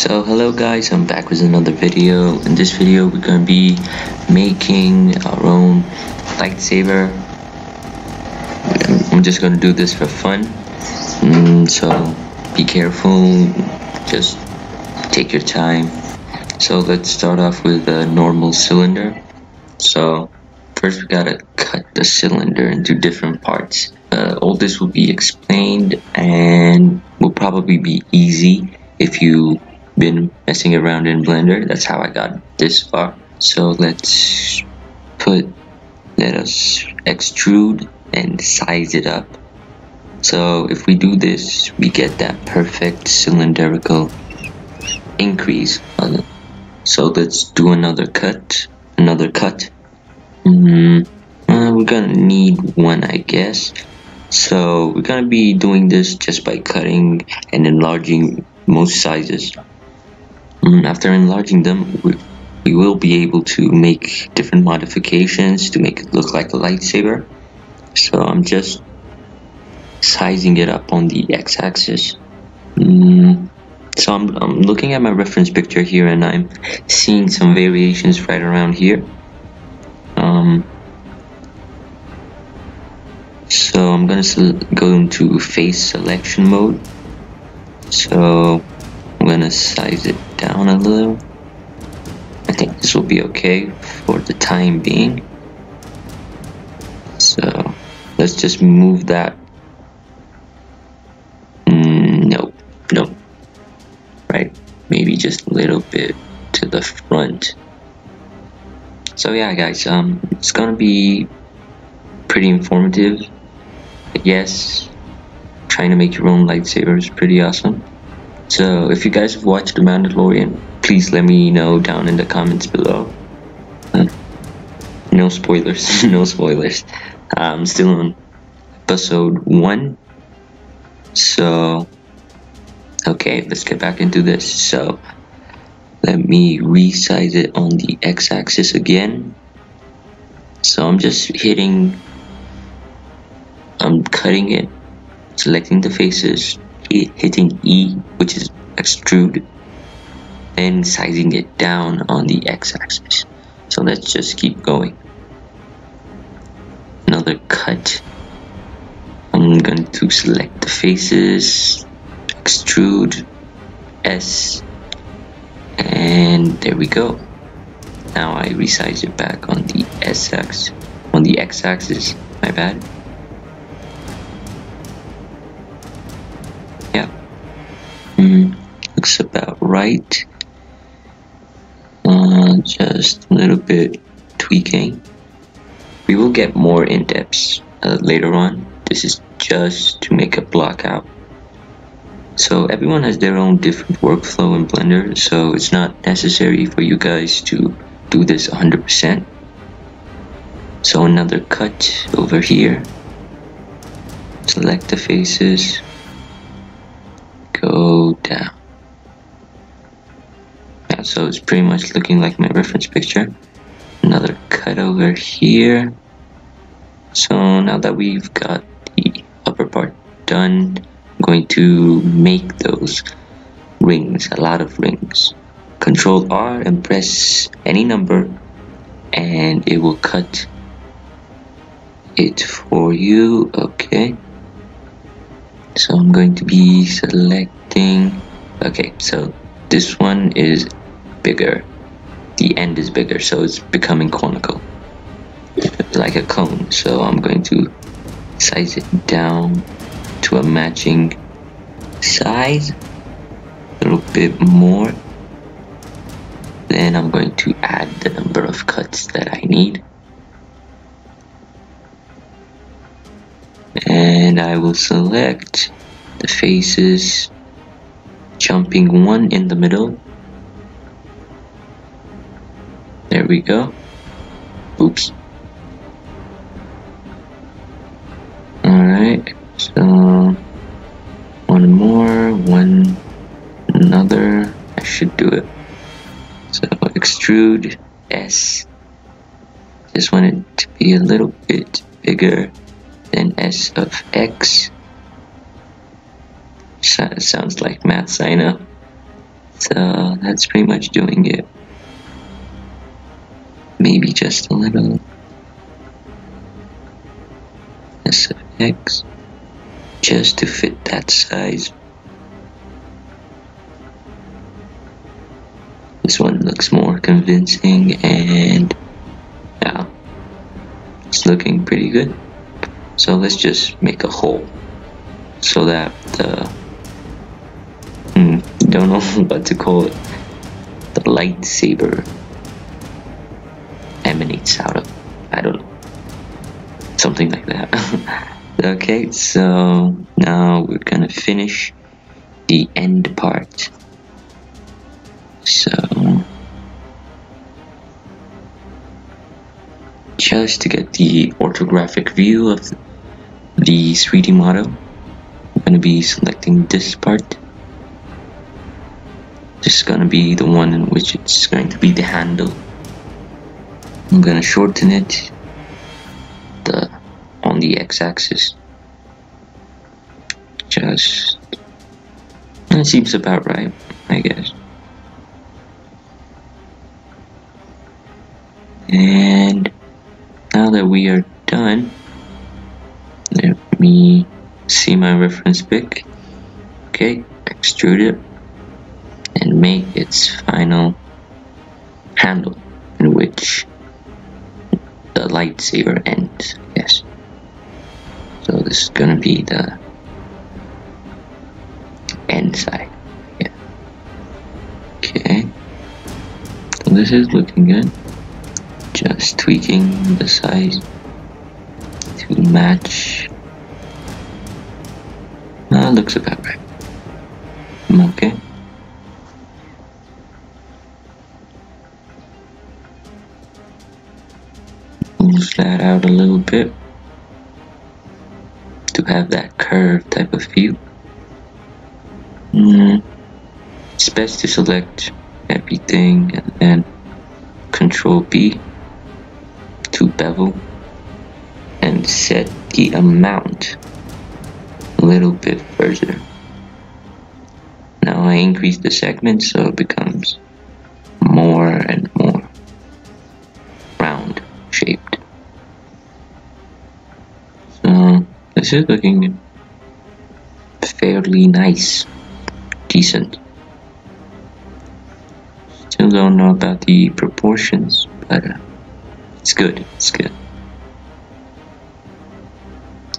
So hello guys, I'm back with another video. In this video we're going to be making our own lightsaber. I'm just going to do this for fun, so be careful, just take your time. So let's start off with a normal cylinder. So first we gotta cut the cylinder into different parts. All this will be explained and will probably be easy if you been messing around in Blender. That's how I got this far. So let us extrude and size it up. So if we do this, we get that perfect cylindrical increase on it. So let's do another cut. We're gonna need one, I guess. So we're gonna be doing this just by cutting and enlarging most sizes. After enlarging them, we will be able to make different modifications to make it look like a lightsaber. So I'm just sizing it up on the x-axis. So I'm looking at my reference picture here and I'm seeing some variations right around here. So I'm gonna go into face selection mode. So I'm gonna size it down a little. I think this will be okay for the time being. So let's just move that. Nope. Right, maybe just a little bit to the front. So yeah guys, it's gonna be pretty informative. Yes, trying to make your own lightsaber is pretty awesome. So if you guys have watched The Mandalorian, please let me know down in the comments below. No spoilers, no spoilers. I'm still on episode 1. So, okay, let's get back into this. So, let me resize it on the x-axis again. So I'm just I'm cutting it, selecting the faces, hitting E, which is extrude, and sizing it down on the x-axis. So let's just keep going. Another cut. I'm going to select the faces, extrude, S, and there we go. Now I resize it back on the x-axis. My bad. Yeah. Looks about right. Just a little bit tweaking. We will get more in-depth later on. This is just to make a block out. So everyone has their own different workflow in Blender, so it's not necessary for you guys to do this 100%. So another cut over here. Select the faces. Go down. Yeah, so it's pretty much looking like my reference picture. Another cut over here. So now that we've got the upper part done, I'm going to make those rings, a lot of rings. Control R and press any number and it will cut it for you. Okay. So I'm going to be selecting. Okay, so this one is bigger. The end is bigger, so it's becoming conical, like a cone. So I'm going to size it down to a matching size, a little bit more. Then I'm going to add the number of cuts that I need. And I will select the faces, jumping one in the middle. There we go. Oops. Alright, so one more, another. I should do it. So extrude S. Just want it to be a little bit bigger than S of X. Sounds like maths, I know. So that's pretty much doing it. Maybe just a little SFX just to fit that size. This one looks more convincing, and yeah, it's looking pretty good. So let's just make a hole so that the don't know what to call it, the lightsaber emanates out of. I don't know, something like that. Okay, so now we're gonna finish the end part. So just to get the orthographic view of the 3D model, I'm gonna be selecting this part. This is gonna be the one in which it's going to be the handle. I'm gonna shorten it on the x-axis. Just, it seems about right, I guess. And now that we are done, let me see my reference pic. Okay, extrude it and make its final handle in which the lightsaber ends. Yes. So this is gonna be the end side. Yeah. Okay. So this is looking good. Just tweaking the size to match. Looks about right. Okay. Move that out a little bit to have that curved type of view. It's best to select everything and then Control B to bevel and set the amount a little bit further. Now I increase the segment so it becomes more and more round shaped. So this is looking fairly nice, decent. Still don't know about the proportions, but it's good, it's good.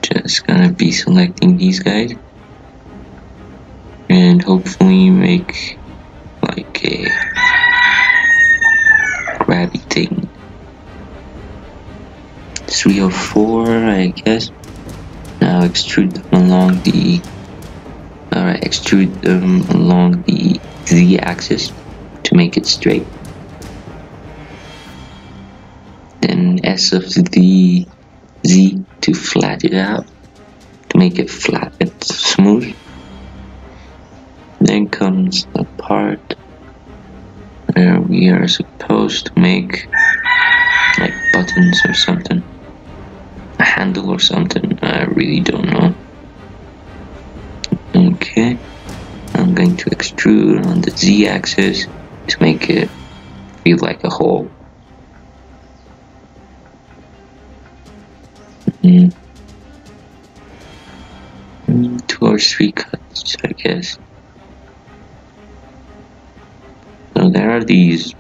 Just gonna be selecting these guys and hopefully make like a grabby thing. 3 or 4, I guess. Now extrude them along the z-axis to make it straight. Then S of the Z to flatten it out, to make it flat and smooth. Then comes the part where we are supposed to make like buttons or something, a handle or something. I really don't know. Okay, I'm going to extrude on the Z-axis to make it feel like a hole. 2 or 3 cuts, I guess. So there are these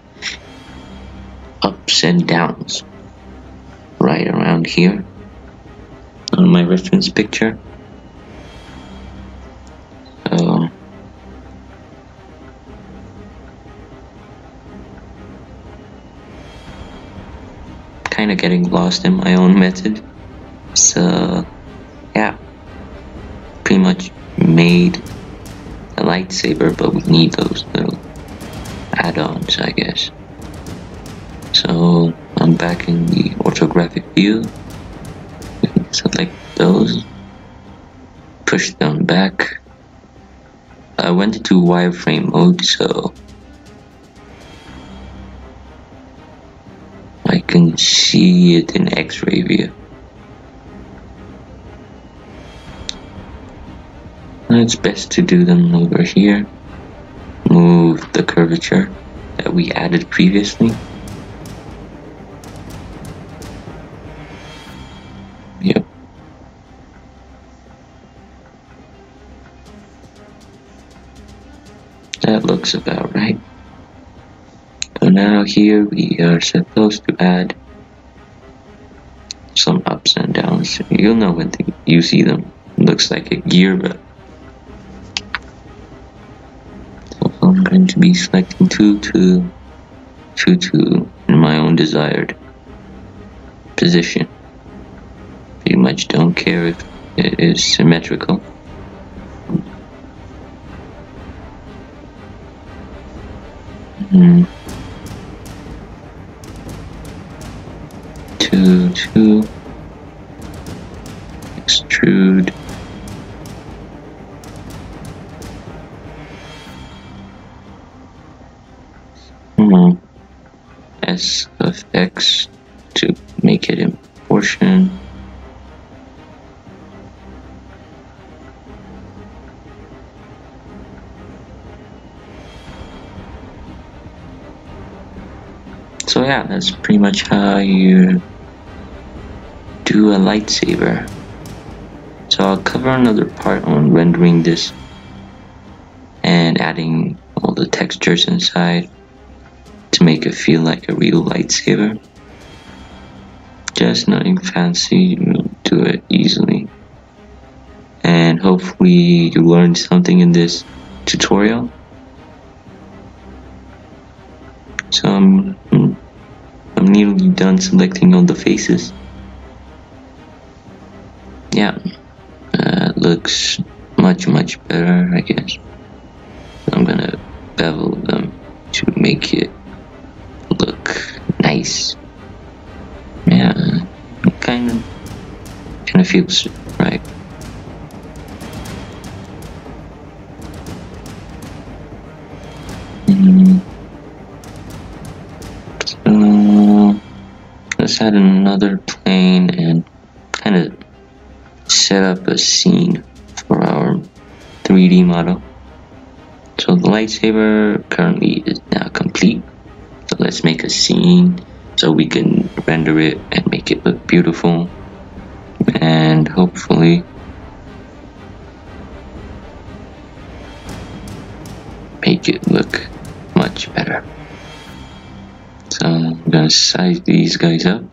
ups and downs right around here on my reference picture. So kind of getting lost in my own method. So yeah, pretty much made a lightsaber, but we need those little add-ons, I guess. So I'm back in the orthographic view. We can select those, push them back. I went into wireframe mode so I can see it in X-ray view. It's best to do them over here. move the curvature that we added previously. Yep. That looks about right. So now here we are supposed to add some ups and downs. You'll know when you see them. It looks like a gear, but so I'm going to be selecting 2, 2, 2, 2 in my own desired position. Pretty much don't care if it is symmetrical. Two, two, extrude. S of X to make it in proportion. So yeah, that's pretty much how you do a lightsaber. So I'll cover another part on rendering this and adding all the textures inside to make it feel like a real lightsaber. Just nothing fancy, you'll do it easily. And hopefully you learned something in this tutorial. So I'm nearly done selecting all the faces. Yeah, looks much better, I guess. So I'm gonna bevel them to make it look nice. Yeah, kind of feels right. So let's add another plane and kind of set up a scene for our 3D model. So the lightsaber currently is now complete. So let's make a scene so we can render it and make it look beautiful and hopefully make it look much better. So I'm gonna size these guys up.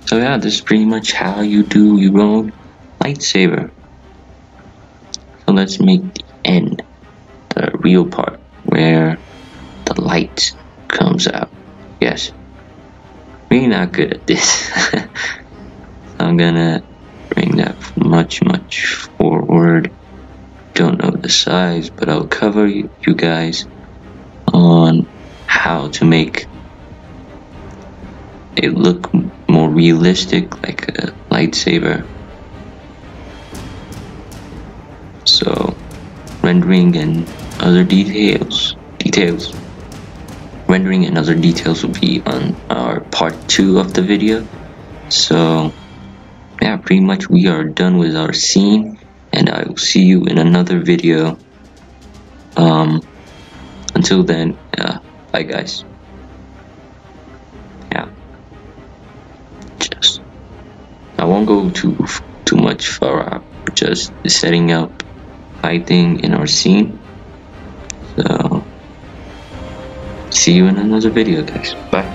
So yeah, this is pretty much how you do your own lightsaber. So let's make the end, the real part, where the light comes out. Yes, really not good at this. So I'm gonna bring that much forward. Don't know the size, but I'll cover you guys on how to make it look more realistic, like a lightsaber. So rendering and other details rendering and other details will be on our part 2 of the video. So yeah, pretty much we are done with our scene, and I will see you in another video. Until then, bye guys. Yeah, just I won't go too much far out, just setting up lighting in our scene. So see you in another video guys. Bye.